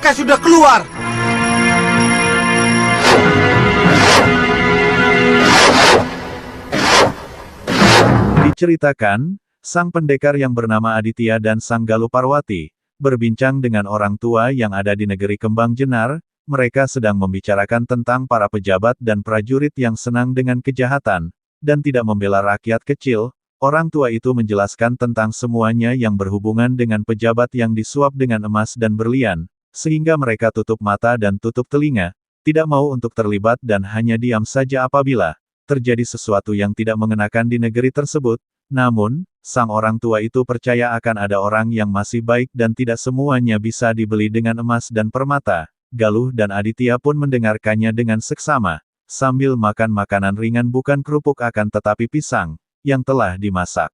mereka sudah keluar. Diceritakan, sang pendekar yang bernama Aditya dan sang Galuh Parwati berbincang dengan orang tua yang ada di negeri Kembang Jenar. Mereka sedang membicarakan tentang para pejabat dan prajurit yang senang dengan kejahatan dan tidak membela rakyat kecil. Orang tua itu menjelaskan tentang semuanya yang berhubungan dengan pejabat yang disuap dengan emas dan berlian, sehingga mereka tutup mata dan tutup telinga, tidak mau untuk terlibat dan hanya diam saja apabila terjadi sesuatu yang tidak mengenakan di negeri tersebut. Namun, sang orang tua itu percaya akan ada orang yang masih baik dan tidak semuanya bisa dibeli dengan emas dan permata. Galuh dan Aditya pun mendengarkannya dengan seksama, sambil makan makanan ringan bukan kerupuk akan tetapi pisang, yang telah dimasak.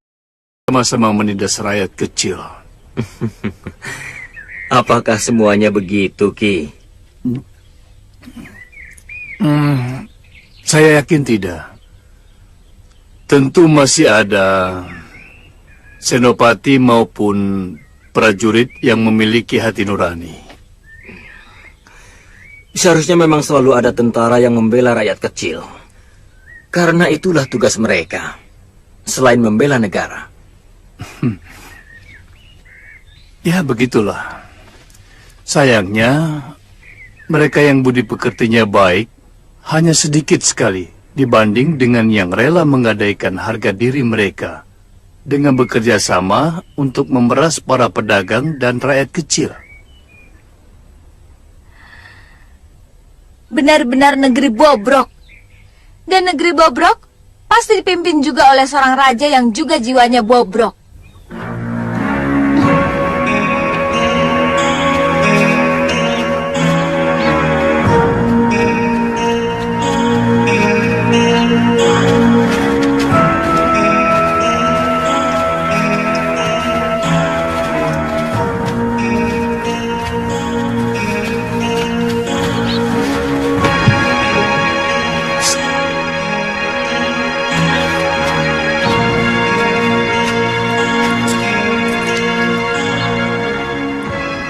Sama-sama menindas rakyat kecil. Apakah semuanya begitu, Ki? Saya yakin tidak. Tentu masih ada senopati maupun prajurit yang memiliki hati nurani. Seharusnya memang selalu ada tentara yang membela rakyat kecil. Karena itulah tugas mereka, selain membela negara. Ya, begitulah. Sayangnya, mereka yang budi pekertinya baik hanya sedikit sekali dibanding dengan yang rela menggadaikan harga diri mereka dengan bekerja sama untuk memeras para pedagang dan rakyat kecil. Benar-benar negeri bobrok. Dan negeri bobrok pasti dipimpin juga oleh seorang raja yang juga jiwanya bobrok.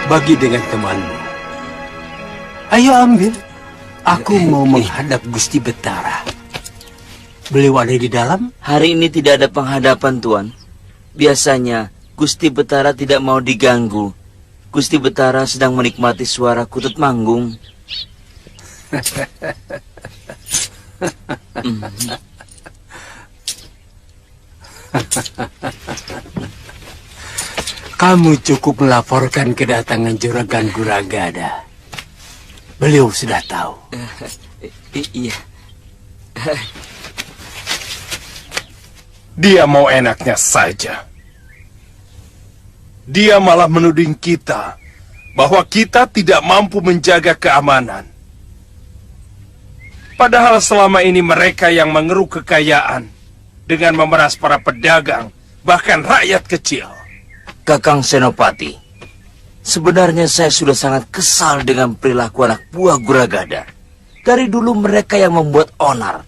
Bagi dengan temanmu. Ayo ambil. Aku mau menghadap Gusti Betara. Beliau ada di dalam? Hari ini tidak ada penghadapan, Tuan. Biasanya, Gusti Betara tidak mau diganggu. Gusti Betara sedang menikmati suara kutut manggung. Kamu cukup melaporkan kedatangan Juragan Guragada. Beliau sudah tahu. Iya. Dia mau enaknya saja. Dia malah menuding kita bahwa kita tidak mampu menjaga keamanan. Padahal selama ini mereka yang mengeruk kekayaan dengan memeras para pedagang, bahkan rakyat kecil. Kakang Senopati, sebenarnya saya sudah sangat kesal dengan perilaku anak buah Guragada. Dari dulu mereka yang membuat onar.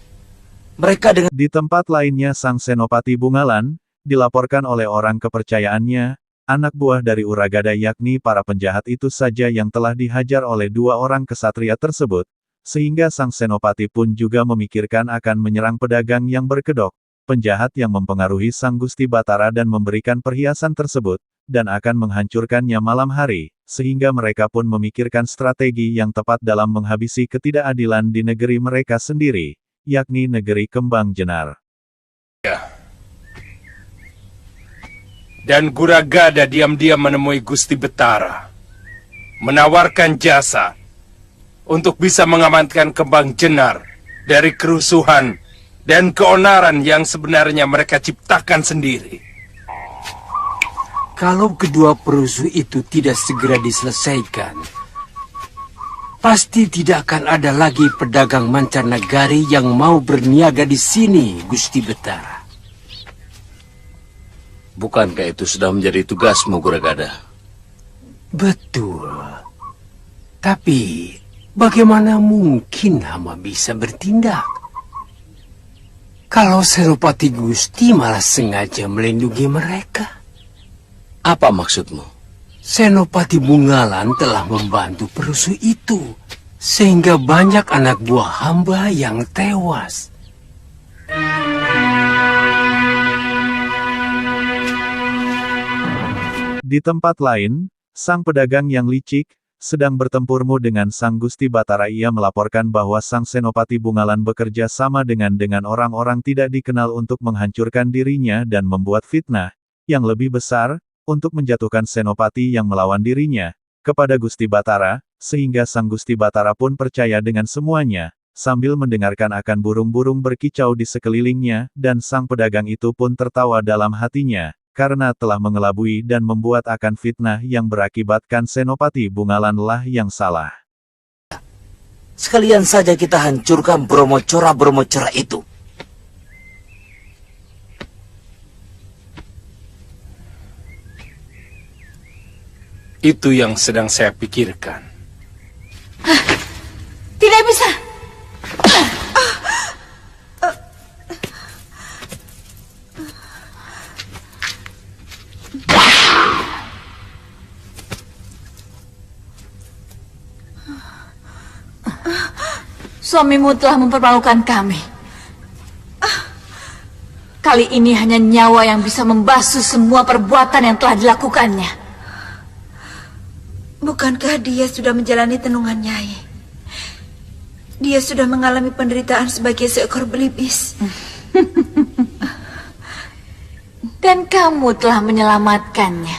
Mereka dengan... Di tempat lainnya sang Senopati Bungalan, dilaporkan oleh orang kepercayaannya, anak buah dari Uragada yakni para penjahat itu saja yang telah dihajar oleh dua orang kesatria tersebut, sehingga sang Senopati pun juga memikirkan akan menyerang pedagang yang berkedok, penjahat yang mempengaruhi sang Gusti Batara dan memberikan perhiasan tersebut, dan akan menghancurkannya malam hari, sehingga mereka pun memikirkan strategi yang tepat dalam menghabisi ketidakadilan di negeri mereka sendiri, yakni negeri Kembang Jenar. Ya. Dan Guragada diam-diam menemui Gusti Betara, menawarkan jasa untuk bisa mengamankan Kembang Jenar dari kerusuhan dan keonaran yang sebenarnya mereka ciptakan sendiri. Kalau kedua perusuh itu tidak segera diselesaikan, pasti tidak akan ada lagi pedagang mancanegari yang mau berniaga di sini, Gusti Betara. Bukankah itu sudah menjadi tugasmu, Guragada? Betul. Tapi, bagaimana mungkin hamba bisa bertindak? Kalau Senopati Gusti malah sengaja melindungi mereka. Apa maksudmu? Senopati Bungalan telah membantu perusuh itu, sehingga banyak anak buah hamba yang tewas. Di tempat lain, sang pedagang yang licik, sedang bertempurmu dengan Sang Gusti Batara. Ia melaporkan bahwa Sang Senopati Bungalan bekerja sama dengan orang-orang tidak dikenal untuk menghancurkan dirinya dan membuat fitnah, yang lebih besar, untuk menjatuhkan Senopati yang melawan dirinya, kepada Gusti Batara, sehingga Sang Gusti Batara pun percaya dengan semuanya, sambil mendengarkan akan burung-burung berkicau di sekelilingnya, dan sang pedagang itu pun tertawa dalam hatinya, karena telah mengelabui dan membuat akan fitnah yang berakibatkan Senopati Bungalan lah yang salah. Sekalian saja kita hancurkan Bromocora itu. Itu yang sedang saya pikirkan. Tidak bisa. Suamimu telah mempermalukan kami. Kali ini hanya nyawa yang bisa membasuh semua perbuatan yang telah dilakukannya. Bukankah dia sudah menjalani tenungan Nyai? Dia sudah mengalami penderitaan sebagai seekor belibis. Dan kamu telah menyelamatkannya.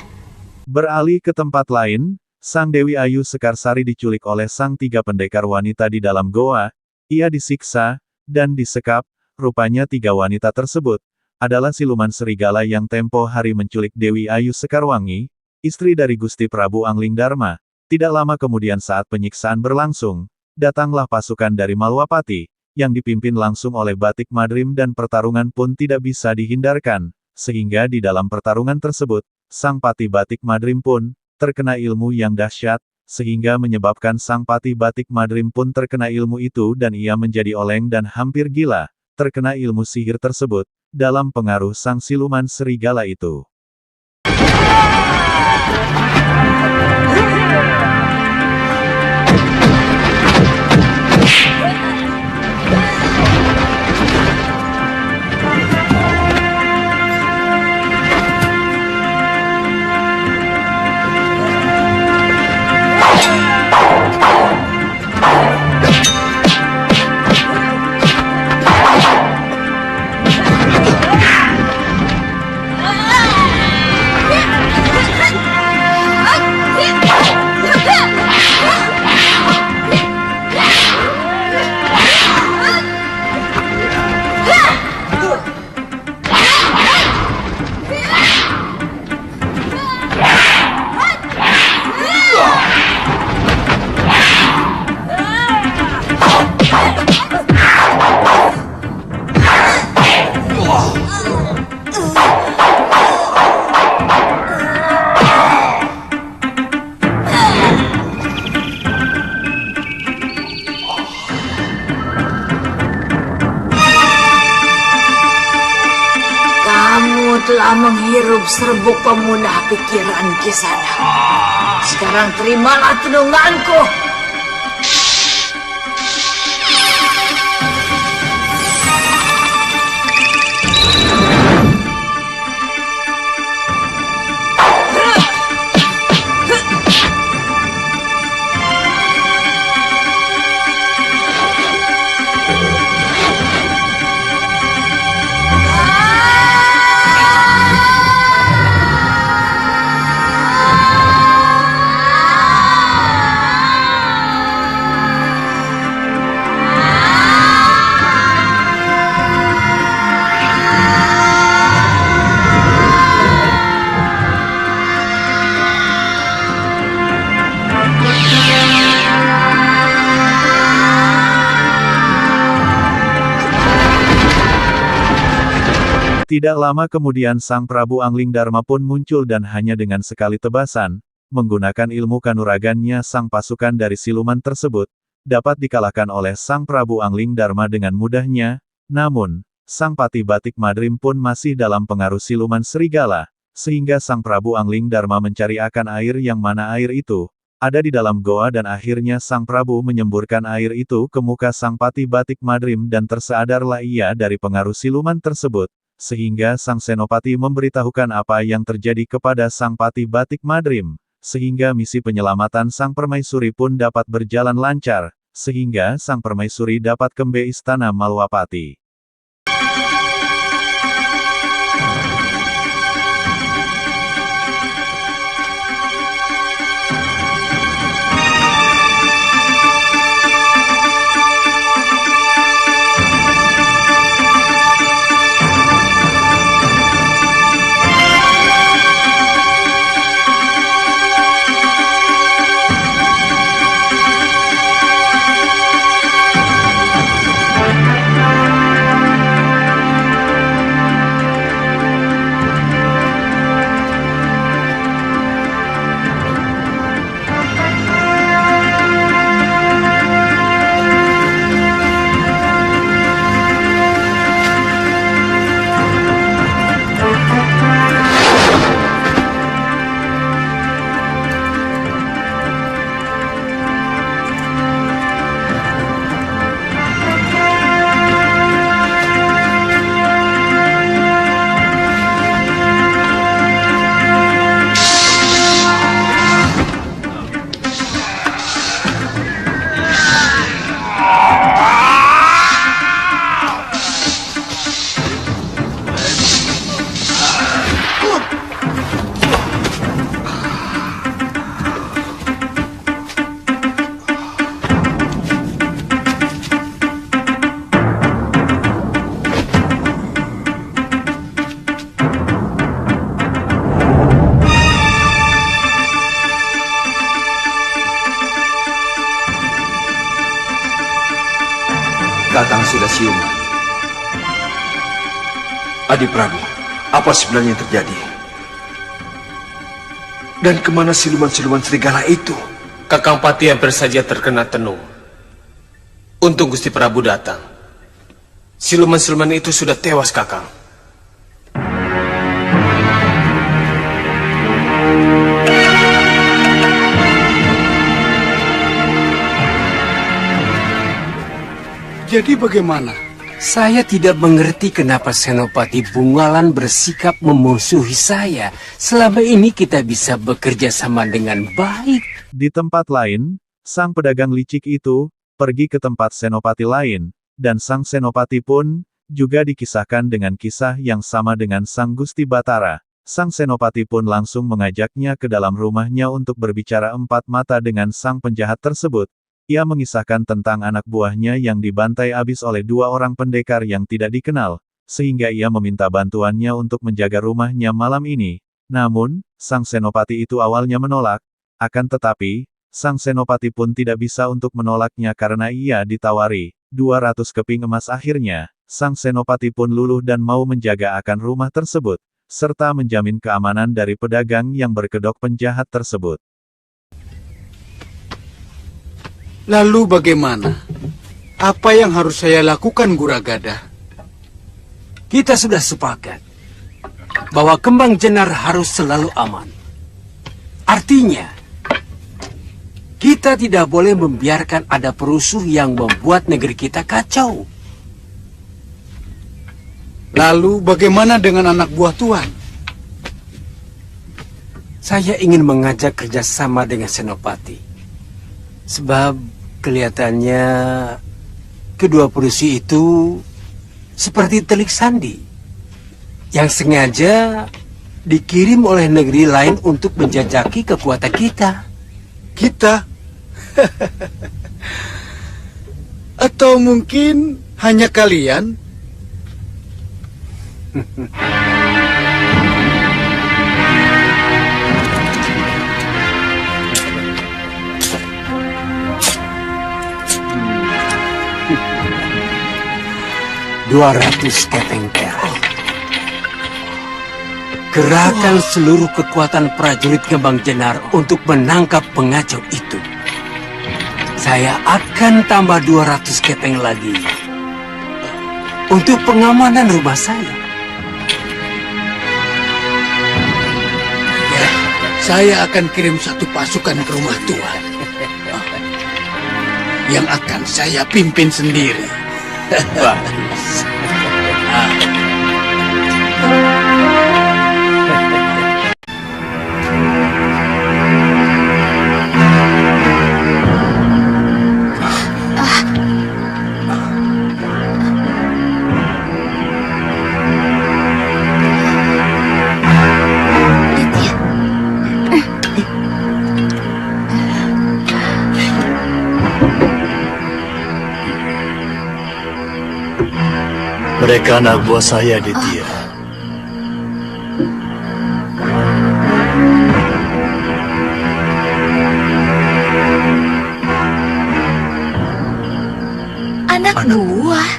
Beralih ke tempat lain, Sang Dewi Ayu Sekarsari diculik oleh sang 3 pendekar wanita di dalam goa. Ia disiksa dan disekap. Rupanya 3 wanita tersebut adalah siluman serigala yang tempo hari menculik Dewi Ayu Sekarwangi, istri dari Gusti Prabu Angling Darma. Tidak lama kemudian saat penyiksaan berlangsung, datanglah pasukan dari Malwapati, yang dipimpin langsung oleh Batik Madrim, dan pertarungan pun tidak bisa dihindarkan, sehingga di dalam pertarungan tersebut, sang Pati Batik Madrim pun terkena ilmu yang dahsyat, sehingga menyebabkan sang Pati Batik Madrim pun terkena ilmu itu dan ia menjadi oleng dan hampir gila, terkena ilmu sihir tersebut, dalam pengaruh sang siluman serigala itu. Telah menghirup serbuk pemunah pikiran Kisana. Sekarang terimalah tenunganku. Tidak lama kemudian Sang Prabu Angling Darma pun muncul dan hanya dengan sekali tebasan, menggunakan ilmu kanuragannya sang pasukan dari siluman tersebut, dapat dikalahkan oleh Sang Prabu Angling Darma dengan mudahnya. Namun, Sang Pati Batik Madrim pun masih dalam pengaruh siluman serigala, sehingga Sang Prabu Angling Dharma mencari akan air yang mana air itu ada di dalam goa dan akhirnya Sang Prabu menyemburkan air itu ke muka Sang Pati Batik Madrim dan tersadarlah ia dari pengaruh siluman tersebut, sehingga Sang Senopati memberitahukan apa yang terjadi kepada Sang Pati Batik Madrim, sehingga misi penyelamatan Sang Permaisuri pun dapat berjalan lancar, sehingga Sang Permaisuri dapat kembali istana Malwapati. Kakang sudah siuman. Adi Prabu, apa sebenarnya yang terjadi? Dan kemana siluman-siluman serigala itu? Kakang Pati hampir saja terkena tenung. Untung Gusti Prabu datang. Siluman-siluman itu sudah tewas, Kakang. Jadi bagaimana? Saya tidak mengerti kenapa Senopati Bungalan bersikap memusuhi saya. Selama ini kita bisa bekerja sama dengan baik. Di tempat lain, sang pedagang licik itu pergi ke tempat senopati lain, dan sang senopati pun juga dikisahkan dengan kisah yang sama dengan sang Gusti Batara. Sang senopati pun langsung mengajaknya ke dalam rumahnya untuk berbicara empat mata dengan sang penjahat tersebut. Ia mengisahkan tentang anak buahnya yang dibantai habis oleh dua orang pendekar yang tidak dikenal, sehingga ia meminta bantuannya untuk menjaga rumahnya malam ini. Namun, sang senopati itu awalnya menolak, akan tetapi, sang senopati pun tidak bisa untuk menolaknya karena ia ditawari 200 keping emas. Akhirnya, sang senopati pun luluh dan mau menjaga akan rumah tersebut, serta menjamin keamanan dari pedagang yang berkedok penjahat tersebut. Lalu bagaimana? Apa yang harus saya lakukan, Guragada? Kita sudah sepakat bahwa Kembang Jenar harus selalu aman. Artinya, kita tidak boleh membiarkan ada perusuh yang membuat negeri kita kacau. Lalu bagaimana dengan anak buah Tuan? Saya ingin mengajak kerjasama dengan Senopati. Sebab kelihatannya kedua perusuh itu seperti telik sandi yang sengaja dikirim oleh negeri lain untuk menjajaki kekuatan kita. Kita? Atau mungkin hanya kalian? $200 keping perak. Kerahkan seluruh kekuatan prajurit Kembang Jenar untuk menangkap pengacau itu. Saya akan tambah 200 keping lagi untuk pengamanan rumah saya. Saya akan kirim satu pasukan ke rumah Tuan. Yang akan saya pimpin sendiri. Bagus. Mereka anak buah saya, Ditya. Anak buah?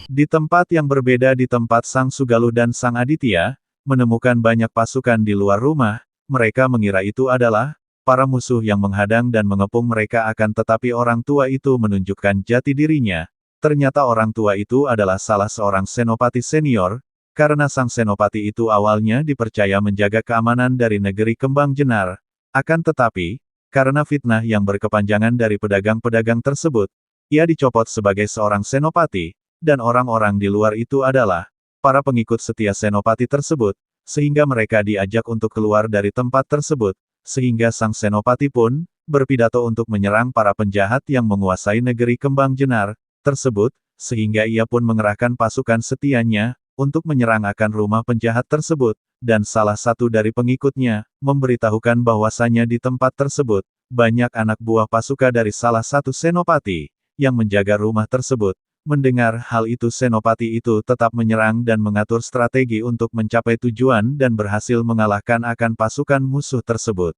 Di tempat yang berbeda di tempat Sang Sugaluh dan Sang Aditya, menemukan banyak pasukan di luar rumah, mereka mengira itu adalah para musuh yang menghadang dan mengepung mereka akan tetapi orang tua itu menunjukkan jati dirinya. Ternyata orang tua itu adalah salah seorang senopati senior, karena sang senopati itu awalnya dipercaya menjaga keamanan dari negeri Kembang Jenar. Akan tetapi, karena fitnah yang berkepanjangan dari pedagang-pedagang tersebut, ia dicopot sebagai seorang senopati, dan orang-orang di luar itu adalah para pengikut setia senopati tersebut, sehingga mereka diajak untuk keluar dari tempat tersebut, sehingga sang senopati pun berpidato untuk menyerang para penjahat yang menguasai negeri Kembang Jenar tersebut, sehingga ia pun mengerahkan pasukan setianya untuk menyerang akan rumah penjahat tersebut, dan salah satu dari pengikutnya memberitahukan bahwasanya di tempat tersebut banyak anak buah pasukan dari salah satu senopati yang menjaga rumah tersebut. Mendengar hal itu senopati itu tetap menyerang dan mengatur strategi untuk mencapai tujuan dan berhasil mengalahkan akan pasukan musuh tersebut.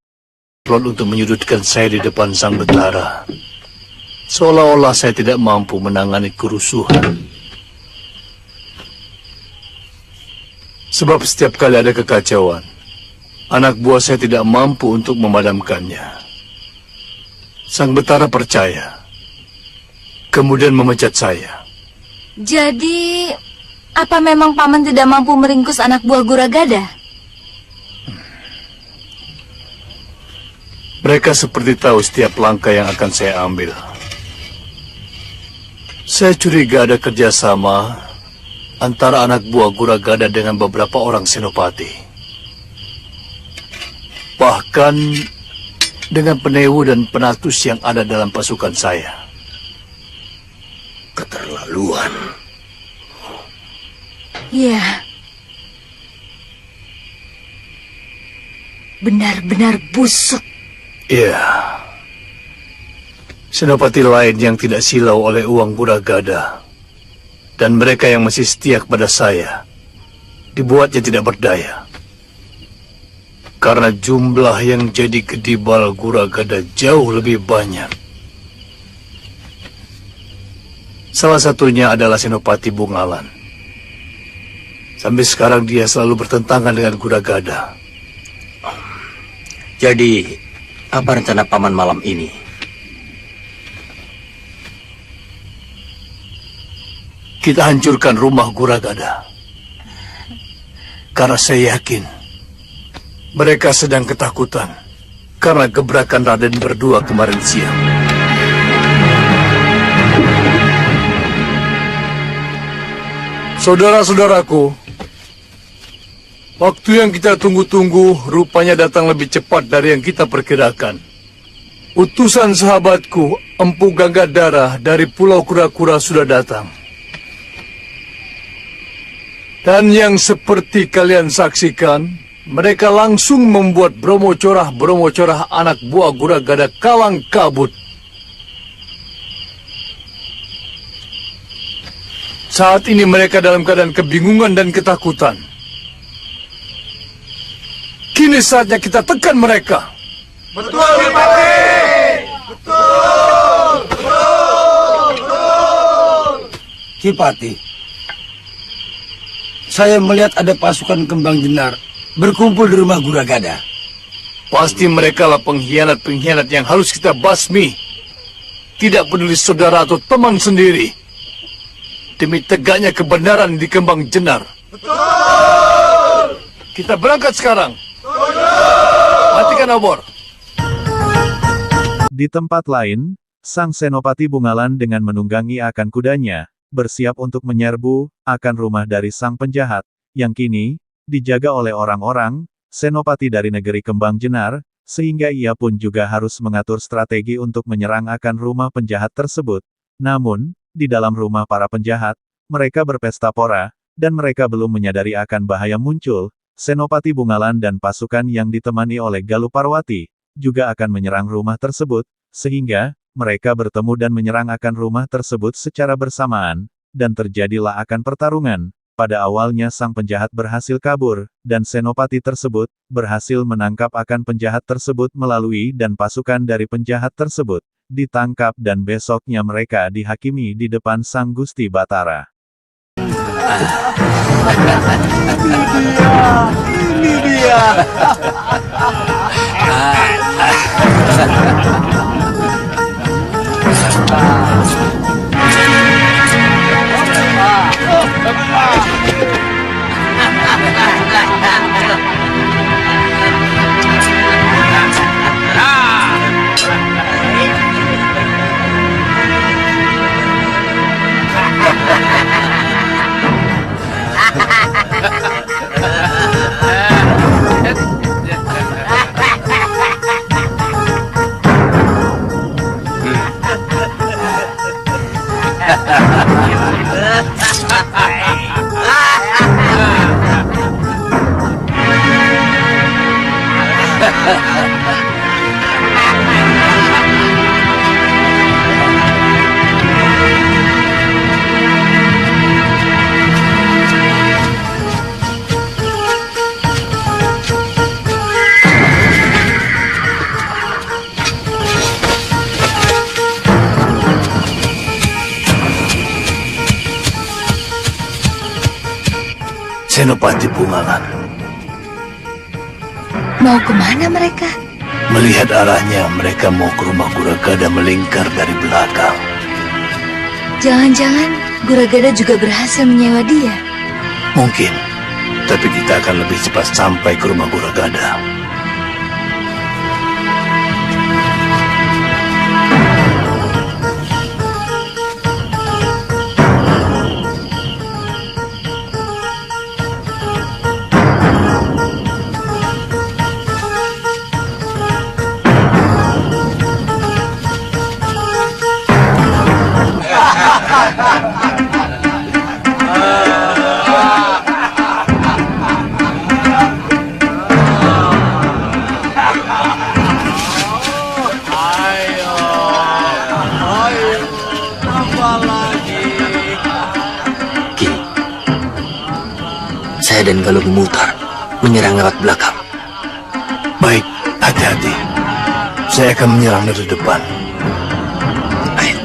Plot untuk menyudutkan saya di depan Sang Betara. Seolah-olah saya tidak mampu menangani kerusuhan. Sebab setiap kali ada kekacauan, anak buah saya tidak mampu untuk memadamkannya. Sang Betara percaya, kemudian memecat saya. Jadi, apa memang Paman tidak mampu meringkus anak buah Guragada? Mereka seperti tahu setiap langkah yang akan saya ambil. Saya curiga ada kerjasama antara anak buah Guragada dengan beberapa orang senopati. Bahkan dengan penewu dan penatus yang ada dalam pasukan saya. Keterlaluan. Ya. Benar-benar busuk. Iya. Senopati lain yang tidak silau oleh uang Guragada dan mereka yang masih setia kepada saya dibuatnya tidak berdaya. Karena jumlah yang jadi kedibal Guragada jauh lebih banyak. Salah satunya adalah Senopati Bungalan. Sampai sekarang dia selalu bertentangan dengan Guragada. Jadi, apa rencana Paman malam ini? Kita hancurkan rumah Guragada. Karena saya yakin mereka sedang ketakutan karena gebrakan Raden berdua kemarin siang. Saudara-saudaraku, waktu yang kita tunggu-tunggu rupanya datang lebih cepat dari yang kita perkirakan. Utusan sahabatku, Empu Ganggadara dari Pulau Kura-Kura sudah datang. Dan yang seperti kalian saksikan, mereka langsung membuat Bromo Corah anak buah Guragada kalang kabut. Saat ini mereka dalam keadaan kebingungan dan ketakutan. Kini saatnya kita tekan mereka. Betul, Bupati! Betul! Kipati, saya melihat ada pasukan Kembang Jenar berkumpul di rumah Guragada. Pasti mereka lah pengkhianat-pengkhianat yang harus kita basmi. Tidak peduli saudara atau teman sendiri. Demi tegaknya kebenaran di Kembang Jenar. Betul! Kita berangkat sekarang. Matikan obor. Di tempat lain, sang Senopati Bungalan dengan menunggangi akan kudanya, bersiap untuk menyerbu akan rumah dari sang penjahat, yang kini dijaga oleh orang-orang Senopati dari negeri Kembang Jenar, sehingga ia pun juga harus mengatur strategi untuk menyerang akan rumah penjahat tersebut. Namun, di dalam rumah para penjahat, mereka berpesta pora, dan mereka belum menyadari akan bahaya muncul. Senopati Bungalan dan pasukan yang ditemani oleh Galuh Parwati juga akan menyerang rumah tersebut, sehingga mereka bertemu dan menyerang akan rumah tersebut secara bersamaan, dan terjadilah akan pertarungan. Pada awalnya sang penjahat berhasil kabur, dan Senopati tersebut berhasil menangkap akan penjahat tersebut melalui dan pasukan dari penjahat tersebut ditangkap dan besoknya mereka dihakimi di depan Sang Gusti Batara. Ini dia. Senopati Bungalan. Mau kemana mereka? Melihat arahnya, mereka mau ke rumah Guragada melingkar dari belakang. Jangan-jangan Guragada juga berhasil menyewa dia. Mungkin, tapi kita akan lebih cepat sampai ke rumah Guragada. Saya dan Galuh memutar, menyerang lewat belakang. Baik, hati-hati. Saya akan menyerang dari depan. Ayo.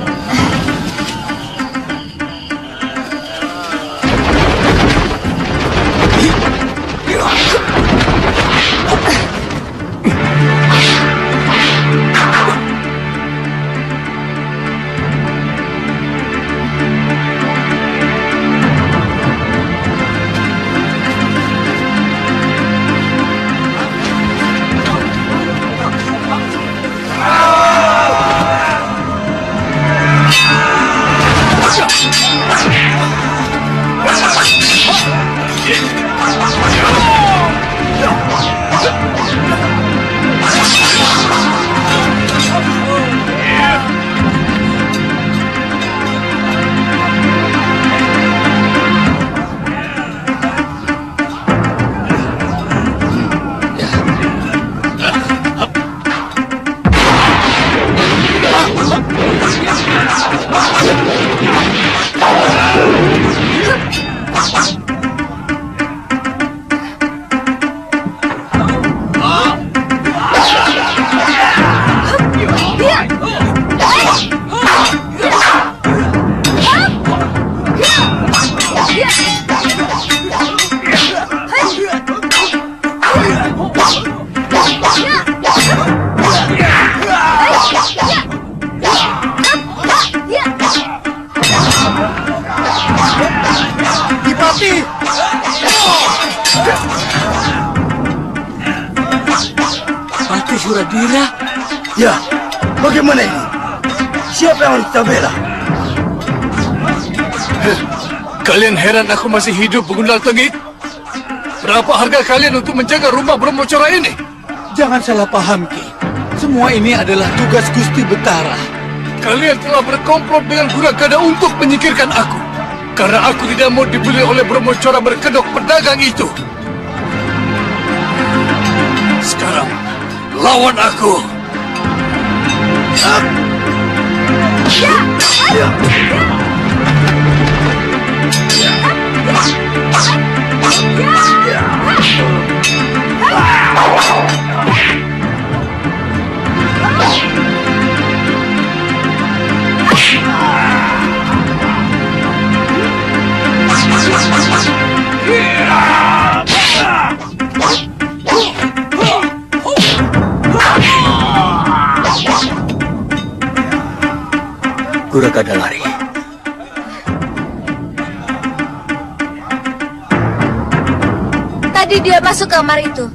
Suradira? Ya, bagaimana ini? Siapa yang harus kita bela? Kalian heran aku masih hidup, Begundal Tengik? Berapa harga kalian untuk menjaga rumah Brahmacora ini? Jangan salah paham, Ki. Semua ini adalah tugas Gusti Betara. Kalian telah berkomplot dengan Guragada untuk menyingkirkan aku. Karena aku tidak mau dibeli oleh Brahmacora berkedok pedagang itu. Sekarang, lawan aku. Guragada lari. Tadi dia masuk kamar itu.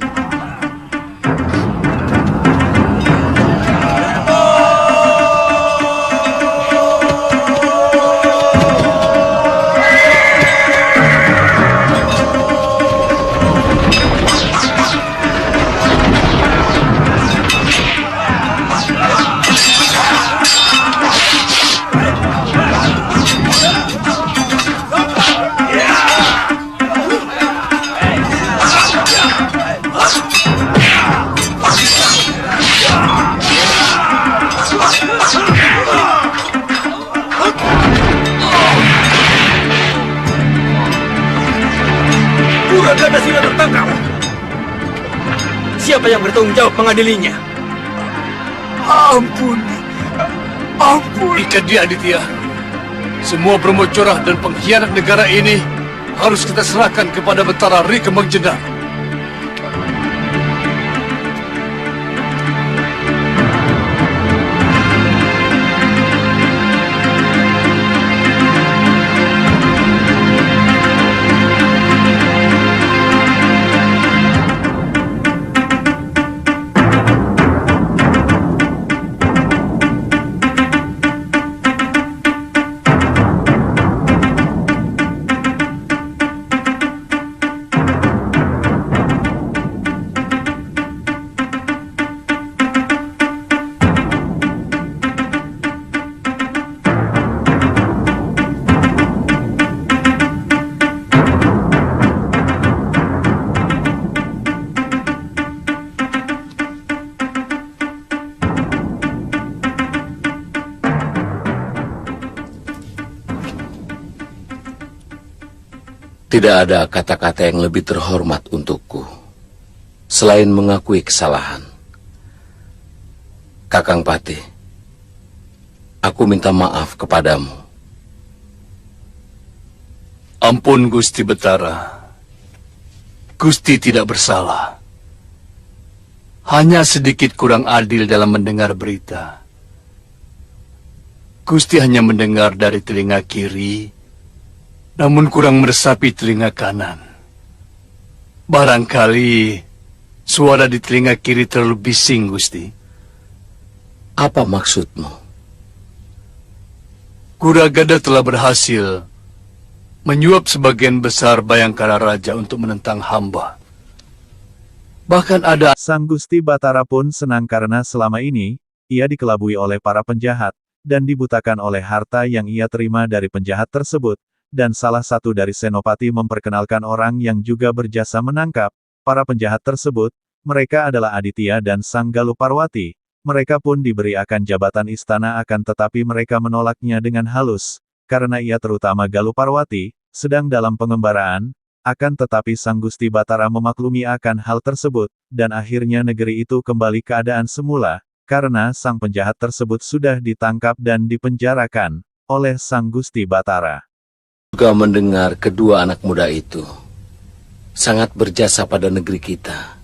Guragada sudah tertangkap. Siapa yang bertanggung jawab mengadilinya? Ampun. Ikat dia, Aditya. Semua Brahmacora dan pengkhianat negara ini harus kita serahkan kepada Betara Ri Kembang Jendar. Tidak ada kata-kata yang lebih terhormat untukku selain mengakui kesalahan. Kakang Patih, aku minta maaf kepadamu. Ampun, Gusti Betara. Gusti tidak bersalah. Hanya sedikit kurang adil dalam mendengar berita. Gusti hanya mendengar dari telinga kiri, namun kurang meresapi telinga kanan. Barangkali suara di telinga kiri terlalu bising, Gusti. Apa maksudmu? Guragada telah berhasil menyuap sebagian besar Bayangkara Raja untuk menentang hamba. Bahkan ada... Sang Gusti Batara pun senang karena selama ini, ia dikelabui oleh para penjahat, dan dibutakan oleh harta yang ia terima dari penjahat tersebut. Dan salah satu dari senopati memperkenalkan orang yang juga berjasa menangkap para penjahat tersebut. Mereka adalah Aditya dan Sang Galuh Parwati. Mereka pun diberi akan jabatan istana akan tetapi mereka menolaknya dengan halus, karena ia terutama Galuh Parwati, sedang dalam pengembaraan, akan tetapi Sang Gusti Batara memaklumi akan hal tersebut, dan akhirnya negeri itu kembali keadaan semula, karena sang penjahat tersebut sudah ditangkap dan dipenjarakan oleh Sang Gusti Batara. Juga mendengar kedua anak muda itu sangat berjasa pada negeri kita.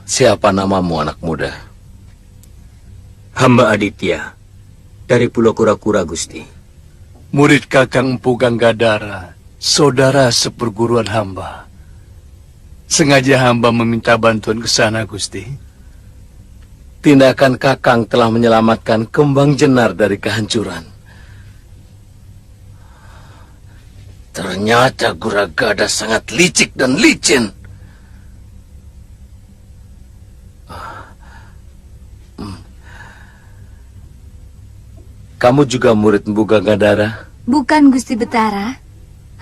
Siapa namamu, anak muda? Hamba Aditya, dari Pulau Kura-Kura, Gusti. Murid Kakang Empu Ganggadara, saudara seperguruan hamba. Sengaja hamba meminta bantuan ke sana, Gusti. Tindakan Kakang telah menyelamatkan Kembang Jenar dari kehancuran. Ternyata Guragada sangat licik dan licin. Kamu juga murid Mpu Gangadara? Bukan, Gusti Betara.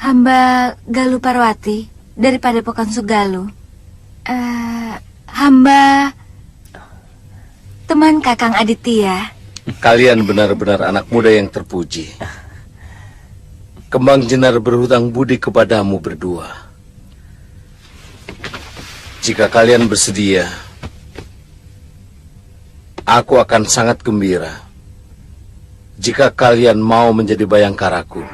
Hamba Galuh Parwati dari Padepokan Sugaluh. Hamba teman Kakang Aditya. Kalian benar-benar anak muda yang terpuji. Kembang Jenar berhutang budi kepadamu berdua. Jika kalian bersedia, aku akan sangat gembira jika kalian mau menjadi bayangkaraku.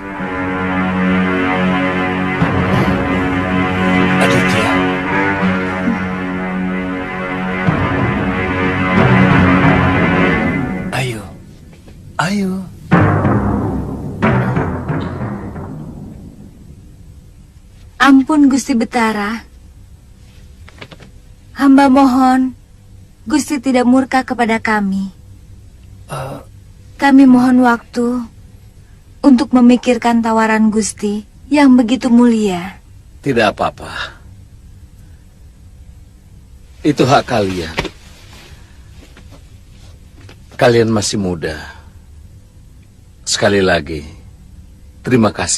Aditya. Ayo. Ayo. Ampun, Gusti Betara. Hamba mohon Gusti tidak murka kepada kami. Kami mohon waktu untuk memikirkan tawaran Gusti yang begitu mulia. Tidak apa-apa. Itu hak kalian. Kalian masih muda. Sekali lagi, terima kasih.